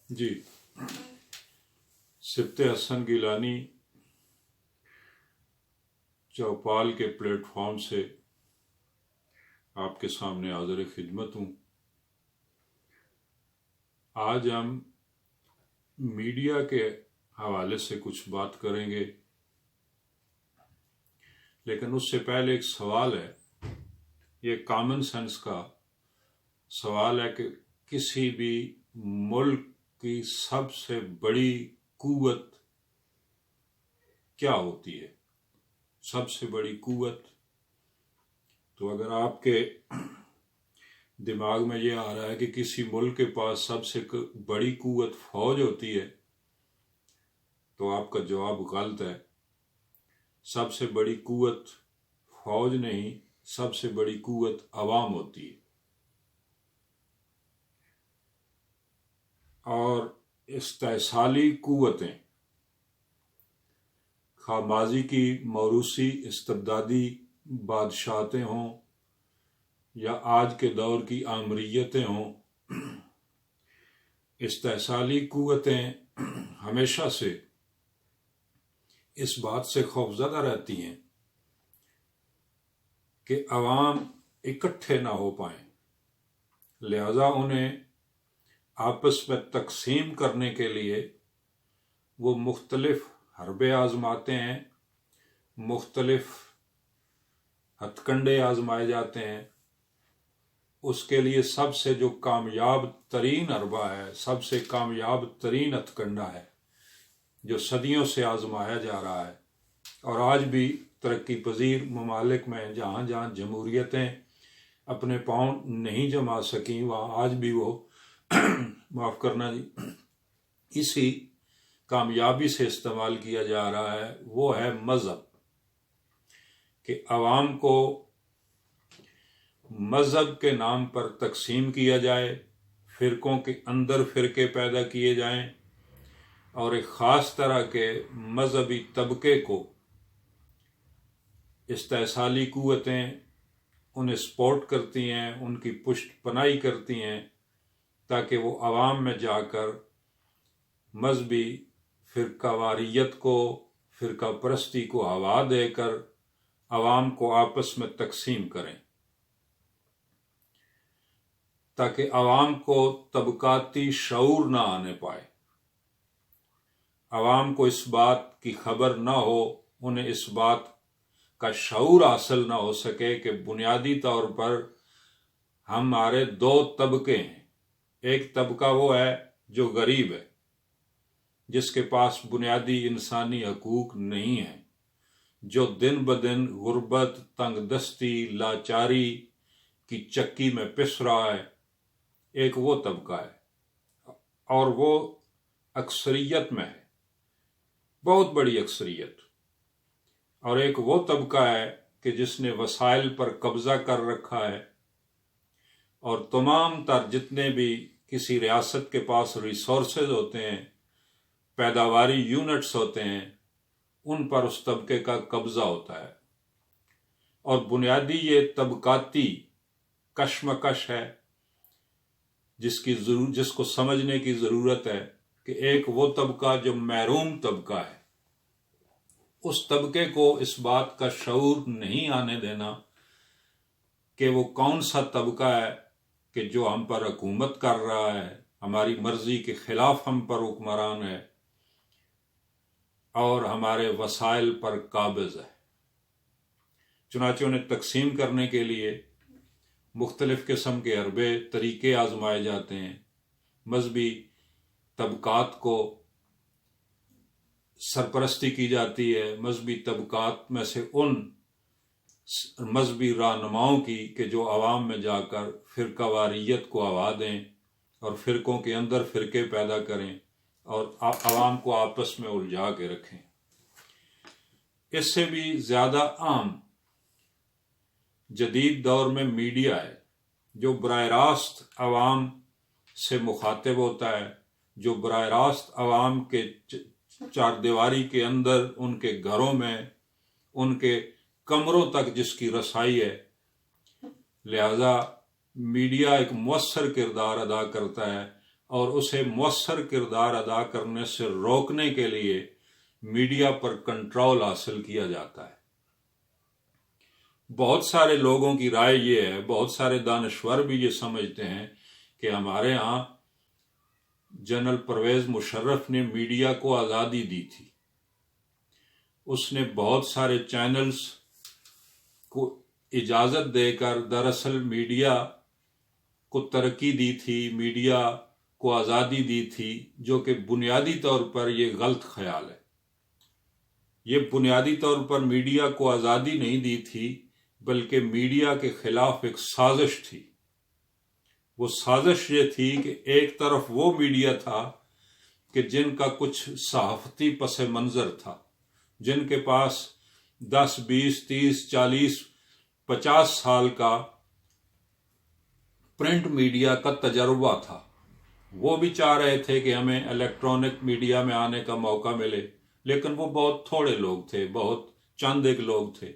جی، سبت حسن گیلانی چوپال کے plate form سے آپ کے سامنے حاضر خدمت ہوں۔ آج ہم میڈیا کے حوالے سے کچھ بات کریں گے، لیکن اس سے پہلے ایک سوال ہے، یہ کامن سینس کا سوال ہے کہ کسی بھی ملک کی سب سے بڑی قوت کیا ہوتی ہے؟ سب سے بڑی قوت، تو اگر آپ کے دماغ میں یہ آ رہا ہے کہ کسی ملک کے پاس سب سے بڑی قوت فوج ہوتی ہے تو آپ کا جواب غلط ہے۔ سب سے بڑی قوت فوج نہیں، سب سے بڑی قوت عوام ہوتی ہے۔ اور استحصالی قوتیں، خواہ ماضی کی موروثی استبدادی بادشاہتیں ہوں یا آج کے دور کی آمریتیں ہوں، استحصالی قوتیں ہمیشہ سے اس بات سے خوفزدہ رہتی ہیں کہ عوام اکٹھے نہ ہو پائیں، لہذا انہیں آپس میں تقسیم کرنے کے لیے وہ مختلف حربے آزماتے ہیں، مختلف ہتھ کنڈے آزمائے جاتے ہیں۔ اس کے لیے سب سے جو کامیاب ترین حربہ ہے، سب سے کامیاب ترین ہتھ کنڈا ہے جو صدیوں سے آزمایا جا رہا ہے، اور آج بھی ترقی پذیر ممالک میں جہاں جہاں جمہوریتیں اپنے پاؤں نہیں جما سکیں، وہاں آج بھی وہ معاف کرنا جی، اسی کامیابی سے استعمال کیا جا رہا ہے، وہ ہے مذہب، کہ عوام کو مذہب کے نام پر تقسیم کیا جائے، فرقوں کے اندر فرقے پیدا کیے جائیں، اور ایک خاص طرح کے مذہبی طبقے کو استحصالی قوتیں انہیں سپورٹ کرتی ہیں، ان کی پشت پناہی کرتی ہیں، تاکہ وہ عوام میں جا کر مذہبی فرقہ واریت کو، فرقہ پرستی کو ہوا دے کر عوام کو آپس میں تقسیم کریں، تاکہ عوام کو طبقاتی شعور نہ آنے پائے، عوام کو اس بات کی خبر نہ ہو، انہیں اس بات کا شعور حاصل نہ ہو سکے کہ بنیادی طور پر ہمارے دو طبقے ہیں۔ ایک طبقہ وہ ہے جو غریب ہے، جس کے پاس بنیادی انسانی حقوق نہیں ہیں، جو دن بدن غربت، تنگ دستی، لاچاری کی چکی میں پس رہا ہے۔ ایک وہ طبقہ ہے، اور وہ اکثریت میں ہے، بہت بڑی اکثریت۔ اور ایک وہ طبقہ ہے کہ جس نے وسائل پر قبضہ کر رکھا ہے، اور تمام تر جتنے بھی کسی ریاست کے پاس ریسورسز ہوتے ہیں، پیداواری یونٹس ہوتے ہیں، ان پر اس طبقے کا قبضہ ہوتا ہے۔ اور بنیادی یہ طبقاتی کشمکش ہے جس کو سمجھنے کی ضرورت ہے کہ ایک وہ طبقہ جو محروم طبقہ ہے، اس طبقے کو اس بات کا شعور نہیں آنے دینا کہ وہ کون سا طبقہ ہے کہ جو ہم پر حکومت کر رہا ہے، ہماری مرضی کے خلاف ہم پر حکمران ہے، اور ہمارے وسائل پر قابض ہے۔ چنانچہ انہیں تقسیم کرنے کے لیے مختلف قسم کے حربے طریقے آزمائے جاتے ہیں، مذہبی طبقات کو سرپرستی کی جاتی ہے، مذہبی طبقات میں سے ان مذہبی رہنماؤں کی کہ جو عوام میں جا کر فرقہ واریت کو ہوا دیں اور فرقوں کے اندر فرقے پیدا کریں اور عوام کو آپس میں الجھا کے رکھیں۔ اس سے بھی زیادہ عام جدید دور میں میڈیا ہے، جو براہ راست عوام سے مخاطب ہوتا ہے، جو براہ راست عوام کے چار دیواری کے اندر، ان کے گھروں میں، ان کے کمروں تک جس کی رسائی ہے۔ لہذا میڈیا ایک مؤثر کردار ادا کرتا ہے اور اسے مؤثر کردار ادا کرنے سے روکنے کے لیے میڈیا پر کنٹرول حاصل کیا جاتا ہے۔ بہت سارے لوگوں کی رائے یہ ہے، بہت سارے دانشور بھی یہ سمجھتے ہیں کہ ہمارے ہاں جنرل پرویز مشرف نے میڈیا کو آزادی دی تھی، اس نے بہت سارے چینلز کو اجازت دے کر دراصل میڈیا کو ترقی دی تھی، میڈیا کو آزادی دی تھی، جو کہ بنیادی طور پر یہ غلط خیال ہے۔ یہ بنیادی طور پر میڈیا کو آزادی نہیں دی تھی، بلکہ میڈیا کے خلاف ایک سازش تھی۔ وہ سازش یہ تھی کہ ایک طرف وہ میڈیا تھا کہ جن کا کچھ صحافتی پس منظر تھا، جن کے پاس 10 20 30 40 50 سال کا پرنٹ میڈیا کا تجربہ تھا۔ وہ بھی چاہ رہے تھے کہ ہمیں الیکٹرانک میڈیا میں آنے کا موقع ملے، لیکن وہ بہت تھوڑے لوگ تھے، بہت چند ایک لوگ تھے۔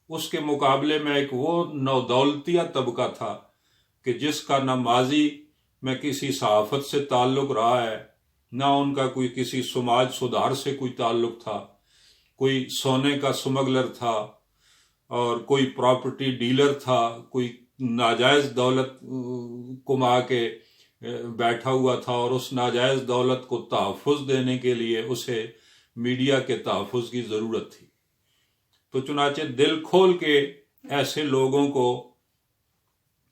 اس کے مقابلے میں ایک وہ نودولتیہ طبقہ تھا کہ جس کا نہ ماضی میں کسی صحافت سے تعلق رہا ہے، نہ ان کا کوئی کسی سماج سدھار سے کوئی تعلق تھا، کوئی سونے کا سمگلر تھا اور کوئی پراپرٹی ڈیلر تھا، کوئی ناجائز دولت کما کے بیٹھا ہوا تھا، اور اس ناجائز دولت کو تحفظ دینے کے لیے اسے میڈیا کے تحفظ کی ضرورت تھی۔ تو چنانچہ دل کھول کے ایسے لوگوں کو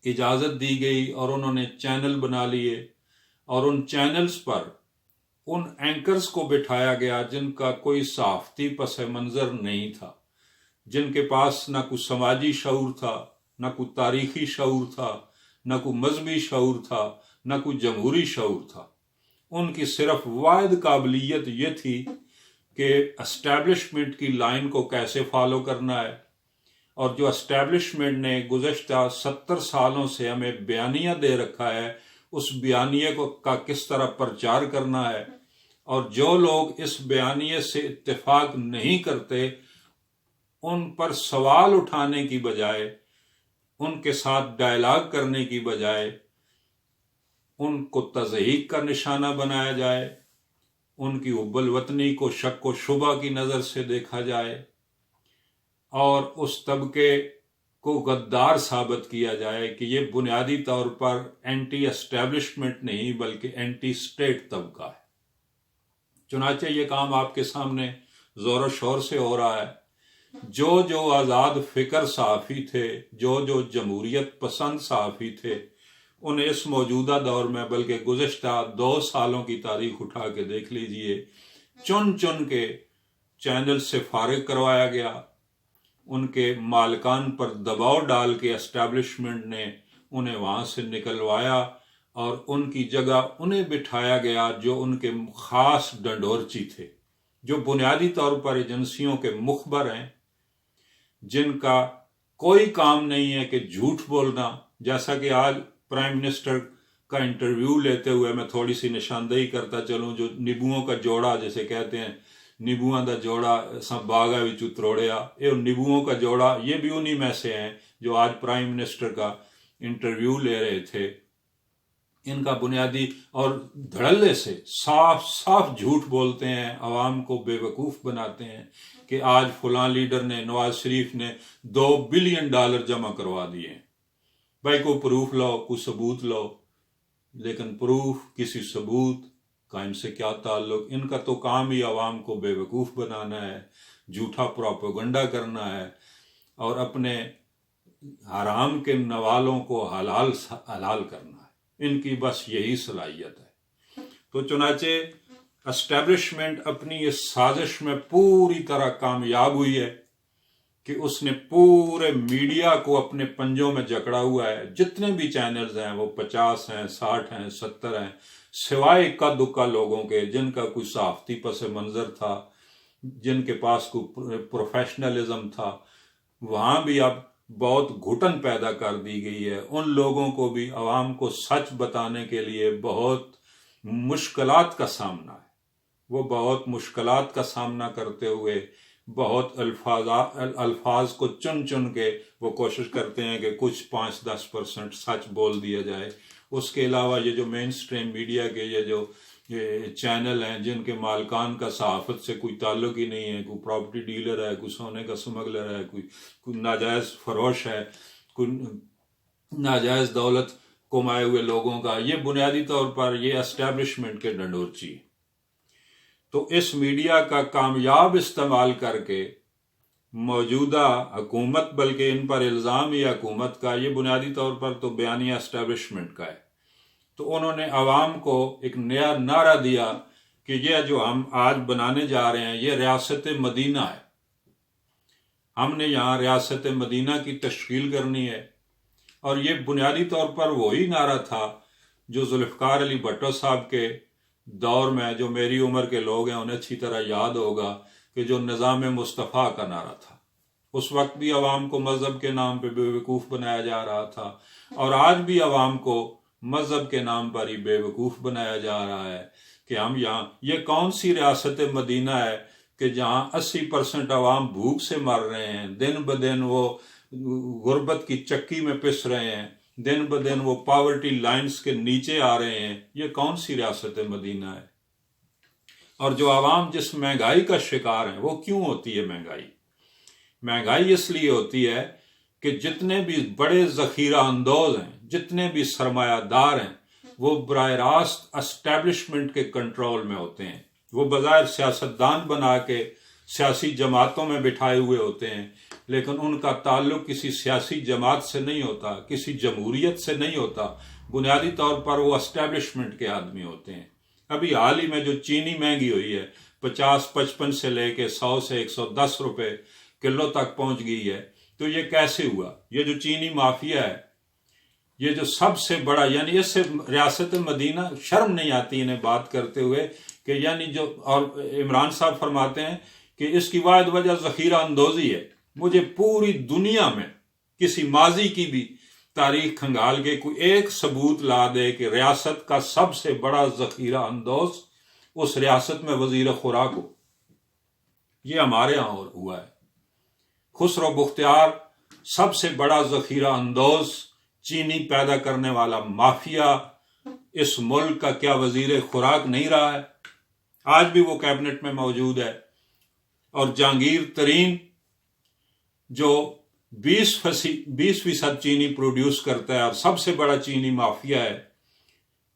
اجازت دی گئی اور انہوں نے چینل بنا لیے، اور ان چینلز پر ان اینکرز کو بٹھایا گیا جن کا کوئی صحافتی پس منظر نہیں تھا، جن کے پاس نہ کوئی سماجی شعور تھا، نہ کوئی تاریخی شعور تھا، نہ کوئی مذہبی شعور تھا، نہ کوئی جمہوری شعور تھا۔ ان کی صرف واحد قابلیت یہ تھی کہ اسٹیبلشمنٹ کی لائن کو کیسے فالو کرنا ہے، اور جو اسٹیبلشمنٹ نے گزشتہ 70 سالوں سے ہمیں بیانیہ دے رکھا ہے، اس بیانیے کا کس طرح پرچار کرنا ہے، اور جو لوگ اس بیانیے سے اتفاق نہیں کرتے ان پر سوال اٹھانے کی بجائے، ان کے ساتھ ڈائلاگ کرنے کی بجائے ان کو تضحیک کا نشانہ بنایا جائے، ان کی حب الوطنی کو شک و شبہ کی نظر سے دیکھا جائے، اور اس طبقے کو غدار ثابت کیا جائے کہ یہ بنیادی طور پر اینٹی اسٹیبلشمنٹ نہیں بلکہ اینٹی اسٹیٹ طبقہ ہے۔ چنانچہ یہ کام آپ کے سامنے زور و شور سے ہو رہا ہے۔ جو آزاد فکر صحافی تھے، جو جمہوریت پسند صحافی تھے، انہیں اس موجودہ دور میں بلکہ گزشتہ 2 سالوں کی تاریخ اٹھا کے دیکھ لیجئے، چن چن کے چینل سے فارغ کروایا گیا، ان کے مالکان پر دباؤ ڈال کے اسٹیبلشمنٹ نے انہیں وہاں سے نکلوایا، اور ان کی جگہ انہیں بٹھایا گیا جو ان کے خاص ڈنڈورچی تھے، جو بنیادی طور پر ایجنسیوں کے مخبر ہیں، جن کا کوئی کام نہیں ہے کہ جھوٹ بولنا۔ جیسا کہ آج پرائم منسٹر کا انٹرویو لیتے ہوئے میں تھوڑی سی نشاندہی کرتا چلوں، جو نبوؤں کا جوڑا جسے کہتے ہیں، نبوؤں دا جوڑا سب باغا وچوں تروڑیا، یہ نبوؤں کا جوڑا یہ بھی انہی میں سے ہیں جو آج پرائم منسٹر کا انٹرویو لے رہے تھے۔ ان کا بنیادی اور دھڑلے سے صاف صاف جھوٹ بولتے ہیں، عوام کو بے وقوف بناتے ہیں کہ آج فلاں لیڈر نے، نواز شریف نے $2 بلین جمع کروا دیے ہیں۔ بھائی کوئی پروف لاؤ، کوئی ثبوت لاؤ، لیکن پروف، کسی ثبوت کا ان سے کیا تعلق؟ ان کا تو کام ہی عوام کو بے وقوف بنانا ہے، جھوٹا پروپیگنڈا کرنا ہے، اور اپنے حرام کے نوالوں کو حلال کرنا ہے۔ ان کی بس یہی صلاحیت ہے۔ تو چنانچہ اسٹیبلشمنٹ اپنی اس سازش میں پوری طرح کامیاب ہوئی ہے کہ اس نے پورے میڈیا کو اپنے پنجوں میں جکڑا ہوا ہے۔ جتنے بھی چینلز ہیں وہ 50 ہیں، 60 ہیں، 70 ہیں، سوائے اکا دکا لوگوں کے جن کا کوئی صحافتی پس منظر تھا، جن کے پاس کوئی پروفیشنلزم تھا، وہاں بھی اب بہت گھٹن پیدا کر دی گئی ہے۔ ان لوگوں کو بھی عوام کو سچ بتانے کے لیے بہت مشکلات کا سامنا ہے۔ وہ بہت مشکلات کا سامنا کرتے ہوئے بہت الفاظ کو چن چن کے وہ کوشش کرتے ہیں کہ کچھ 5-10% سچ بول دیا جائے، اس کے علاوہ یہ جو مین سٹریم میڈیا کے یہ جو چینل ہیں جن کے مالکان کا صحافت سے کوئی تعلق ہی نہیں ہے، کوئی پراپرٹی ڈیلر ہے، کوئی سونے کا سمگلر ہے، کوئی ناجائز فروش ہے، کوئی ناجائز دولت کمائے ہوئے لوگوں کا، یہ بنیادی طور پر یہ اسٹیبلشمنٹ کے ڈنڈورچی۔ تو اس میڈیا کا کامیاب استعمال کر کے موجودہ حکومت، بلکہ ان پر الزام ہی حکومت کا، یہ بنیادی طور پر تو بیانیہ اسٹیبلشمنٹ کا ہے، تو انہوں نے عوام کو ایک نیا نعرہ دیا کہ یہ جو ہم آج بنانے جا رہے ہیں یہ ریاست مدینہ ہے، ہم نے یہاں ریاست مدینہ کی تشکیل کرنی ہے۔ اور یہ بنیادی طور پر وہی نعرہ تھا جو ذوالفقار علی بھٹو صاحب کے دور میں، جو میری عمر کے لوگ ہیں انہیں اچھی طرح یاد ہوگا، کہ جو نظام مصطفیٰ کا نعرہ تھا، اس وقت بھی عوام کو مذہب کے نام پہ بے وقوف بنایا جا رہا تھا، اور آج بھی عوام کو مذہب کے نام پر ہی بے وقوف بنایا جا رہا ہے کہ ہم یہاں، یہ کون سی ریاست مدینہ ہے کہ جہاں 80% عوام بھوک سے مر رہے ہیں، دن بدن وہ غربت کی چکی میں پس رہے ہیں، دن بدن وہ پاورٹی لائنز کے نیچے آ رہے ہیں، یہ کون سی ریاست مدینہ ہے؟ اور جو عوام جس مہنگائی کا شکار ہیں، وہ کیوں ہوتی ہے مہنگائی؟ مہنگائی اس لیے ہوتی ہے کہ جتنے بھی بڑے ذخیرہ اندوز ہیں، جتنے بھی سرمایہ دار ہیں، وہ براہ راست اسٹیبلشمنٹ کے کنٹرول میں ہوتے ہیں، وہ بظاہر سیاستدان بنا کے سیاسی جماعتوں میں بٹھائے ہوئے ہوتے ہیں، لیکن ان کا تعلق کسی سیاسی جماعت سے نہیں ہوتا، کسی جمہوریت سے نہیں ہوتا، بنیادی طور پر وہ اسٹیبلشمنٹ کے آدمی ہوتے ہیں۔ ابھی حال ہی میں جو چینی مہنگی ہوئی ہے، 50-55 سے لے کے 100 سے 110 روپے کلو تک پہنچ گئی ہے، تو یہ کیسے ہوا؟ یہ جو چینی مافیا ہے، یہ جو سب سے بڑا، یعنی اس سے ریاست مدینہ شرم نہیں آتی انہیں بات کرتے ہوئے کہ یعنی جو، اور عمران صاحب فرماتے ہیں کہ اس کی واحد وجہ ذخیرہ اندوزی ہے۔ مجھے پوری دنیا میں کسی ماضی کی بھی تاریخ کھنگال کے کوئی ایک ثبوت لا دے کہ ریاست کا سب سے بڑا ذخیرہ اندوز اس ریاست میں وزیر خوراک ہو۔ یہ ہمارے ہاں ہوا ہے۔ خسرو بختیار سب سے بڑا ذخیرہ اندوز، چینی پیدا کرنے والا مافیا، اس ملک کا کیا وزیر خوراک نہیں رہا ہے؟ آج بھی وہ کیبنٹ میں موجود ہے۔ اور جہانگیر ترین جو 20% چینی پروڈیوس کرتا ہے اور سب سے بڑا چینی مافیا ہے،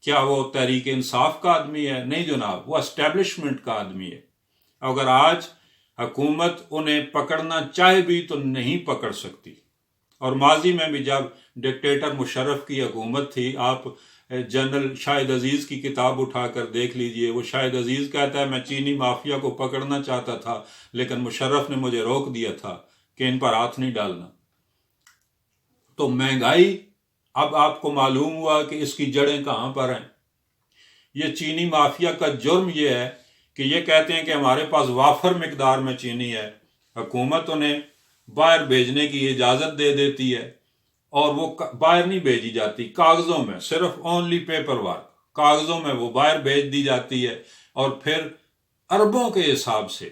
کیا وہ تحریک انصاف کا آدمی ہے؟ نہیں جناب، وہ اسٹیبلشمنٹ کا آدمی ہے۔ اگر آج حکومت انہیں پکڑنا چاہے بھی تو نہیں پکڑ سکتی۔ اور ماضی میں بھی جب ڈکٹیٹر مشرف کی حکومت تھی، آپ جنرل شاہد عزیز کی کتاب اٹھا کر دیکھ لیجئے، وہ شاہد عزیز کہتا ہے میں چینی مافیا کو پکڑنا چاہتا تھا لیکن مشرف نے مجھے روک دیا تھا کہ ان پر ہاتھ نہیں ڈالنا۔ تو مہنگائی، اب آپ کو معلوم ہوا کہ اس کی جڑیں کہاں پر ہیں۔ یہ چینی مافیا کا جرم یہ ہے کہ یہ کہتے ہیں کہ ہمارے پاس وافر مقدار میں چینی ہے، حکومت انہیں باہر بھیجنے کی اجازت دے دیتی ہے، اور وہ باہر نہیں بھیجی جاتی، کاغذوں میں، صرف اونلی پیپر ورک، کاغذوں میں وہ باہر بھیج دی جاتی ہے، اور پھر اربوں کے حساب سے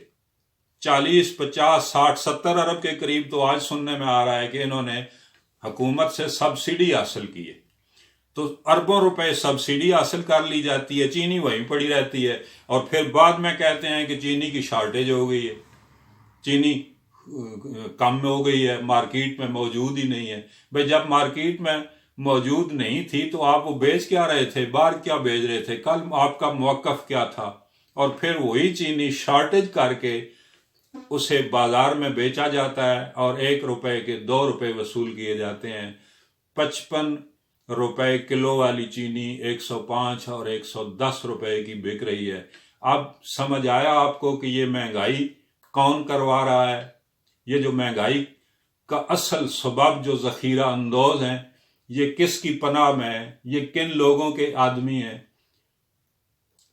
40 50 60 70 ارب کے قریب تو آج سننے میں آ رہا ہے کہ انہوں نے حکومت سے سبسڈی حاصل کی ہے۔ تو اربوں روپے سبسڈی حاصل کر لی جاتی ہے، چینی وہیں پڑی رہتی ہے، اور پھر بعد میں کہتے ہیں کہ چینی کی شارٹیج ہو گئی ہے، چینی کم ہو گئی ہے، مارکیٹ میں موجود ہی نہیں ہے۔ بھئی جب مارکیٹ میں موجود نہیں تھی تو آپ وہ بیچ کیا رہے تھے؟ باہر کیا بیچ رہے تھے؟ کل آپ کا موقف کیا تھا؟ اور پھر وہی چینی شارٹیج کر کے اسے بازار میں بیچا جاتا ہے، اور 1 روپے کے 2 روپے وصول کیے جاتے ہیں۔ 55 روپے کلو والی چینی 105 اور 110 روپے کی بک رہی ہے۔ اب سمجھ آیا آپ کو کہ یہ مہنگائی کون کروا رہا ہے؟ یہ جو مہنگائی کا اصل سبب جو ذخیرہ اندوز ہیں، یہ کس کی پناہ میں ہے؟ یہ کن لوگوں کے آدمی ہیں؟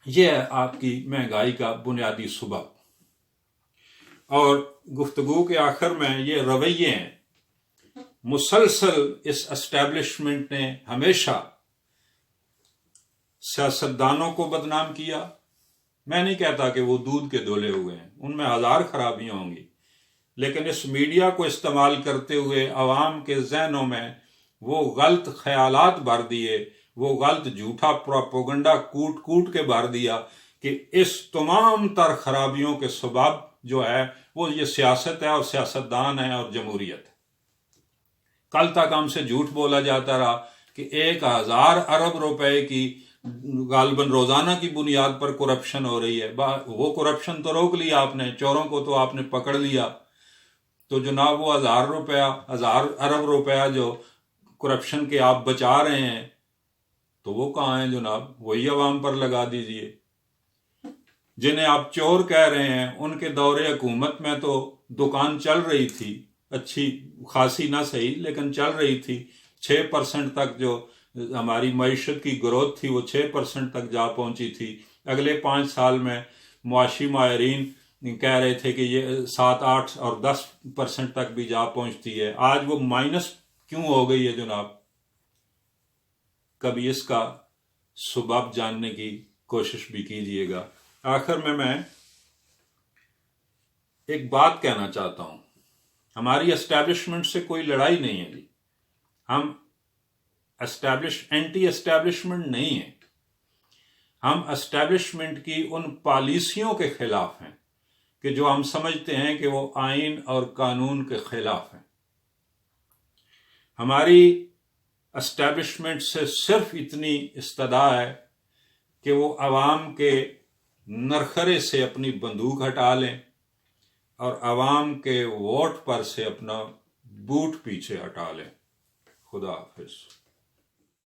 یہ ہے آپ کی مہنگائی کا بنیادی سبب۔ اور گفتگو کے آخر میں یہ رویے ہیں، مسلسل اس اسٹیبلشمنٹ نے ہمیشہ سیاستدانوں کو بدنام کیا۔ میں نہیں کہتا کہ وہ دودھ کے دھلے ہوئے ہیں، ان میں ہزار خرابیاں ہوں گی، لیکن اس میڈیا کو استعمال کرتے ہوئے عوام کے ذہنوں میں وہ غلط خیالات بھر دیے، وہ غلط جھوٹا پروپیگنڈا کوٹ کوٹ کے بھر دیا کہ اس تمام تر خرابیوں کے سبب جو ہے وہ یہ سیاست ہے اور سیاستدان ہے اور جمہوریت ہے۔ کل تک ہم سے جھوٹ بولا جاتا رہا کہ 1000 ارب روپے کی غالباً روزانہ کی بنیاد پر کرپشن ہو رہی ہے۔ وہ کرپشن تو روک لیا آپ نے، چوروں کو تو آپ نے پکڑ لیا، تو جناب وہ 1000 ارب روپیہ جو کرپشن کے آپ بچا رہے ہیں تو وہ کہاں ہیں جناب؟ وہی عوام پر لگا دیجئے۔ جنہیں آپ چور کہہ رہے ہیں ان کے دور حکومت میں تو دکان چل رہی تھی، اچھی خاصی نہ صحیح لیکن چل رہی تھی، 6% تک جو ہماری معیشت کی گروتھ تھی وہ 6% تک جا پہنچی تھی۔ اگلے 5 سال میں معاشی ماہرین کہہ رہے تھے کہ یہ 7، 8 اور 10% تک بھی جا پہنچتی ہے۔ آج وہ مائنس کیوں ہو گئی ہے جناب؟ کبھی اس کا سبب جاننے کی کوشش بھی کیجیے گا۔ آخر میں ایک بات کہنا چاہتا ہوں، ہماری اسٹیبلشمنٹ سے کوئی لڑائی نہیں ہے جی، ہم اینٹی اسٹیبلشمنٹ نہیں ہیں، ہم اسٹیبلشمنٹ کی ان پالیسیوں کے خلاف ہیں کہ جو ہم سمجھتے ہیں کہ وہ آئین اور قانون کے خلاف ہیں۔ ہماری اسٹیبلشمنٹ سے صرف اتنی استدعا ہے کہ وہ عوام کے نرخرے سے اپنی بندوق ہٹا لیں اور عوام کے ووٹ پر سے اپنا بوٹ پیچھے ہٹا لیں۔ خدا حافظ۔